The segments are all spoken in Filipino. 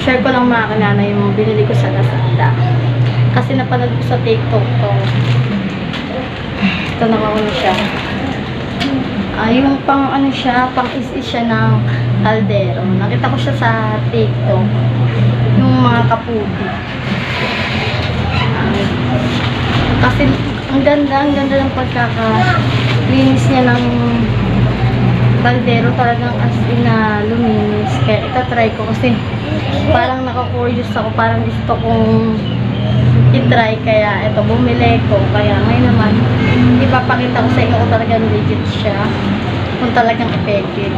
share ko lang mga kanana yung binili ko sa Lazada. Kasi napanood ko sa TikTok to. Ito nakauna siya. Yung pang ano siya, pang is siya ng kaldero. Nakita ko siya sa TikTok. Yung mga kaputi. Kasi ang ganda ng pagkakalinis niya ng kaldero, talagang as in na luminis. Kaya itatry ko kasi parang naka-curious ako, parang gusto kong i-try, kaya ito bumili ko. Kaya ngayon naman ipapakita ko sa inyo kung talagang legit siya, kung talagang effective.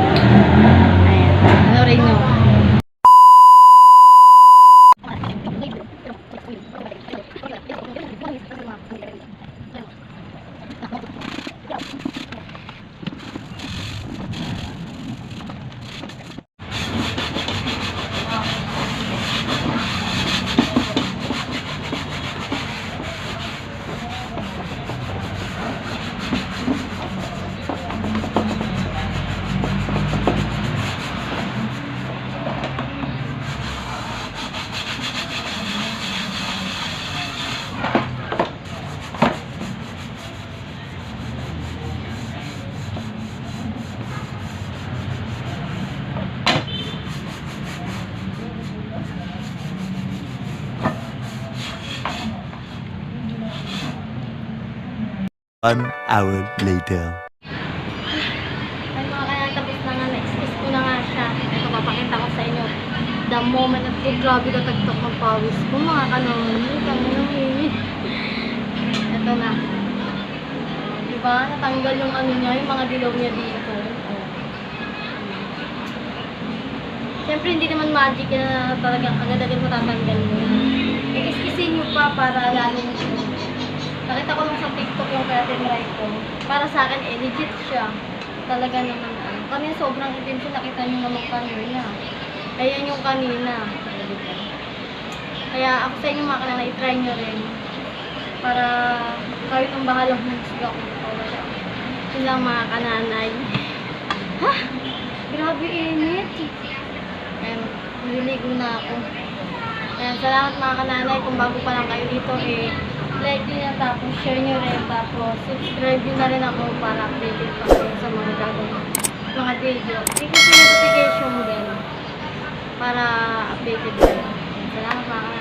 Ayan, ano rin nyo. One hour later. Ay mga kaya tapos na nga, na-excuse ko na nga siya. Ito, papakita ko sa inyo. The moment at grabe ka tagtok ng pawis ko, mga kanon. Ito na. Diba? Natanggal yung ano niya, yung mga dilaw niya dito. Siyempre, hindi naman magic na talagang agad-agad matatanggal mo. I-isin nyo pa para lalong nakita ko lang sa TikTok yung keratin right ko. Para sa akin, legit siya. Talaga naman. Kanina sobrang itim siya. Nakita nyo naman kanina. Ayan yung kanina. Kaya ako sa inyo mga kanana, i-try nyo rin. Para kahit ang bahalang musiga ko. Yun lang mga kananay. Ha? Grabe init. Ayan, naliligo na ako. Ayan, salamat mga kananay. Kung bago pa lang kayo dito, like nyo yan, tapos share nyo rin, tapos subscribe nyo na rin ako para updated pa kayo sa mga gagawin mga video. Click nyo sa notification din para updated kayo. Salamat mga kananay.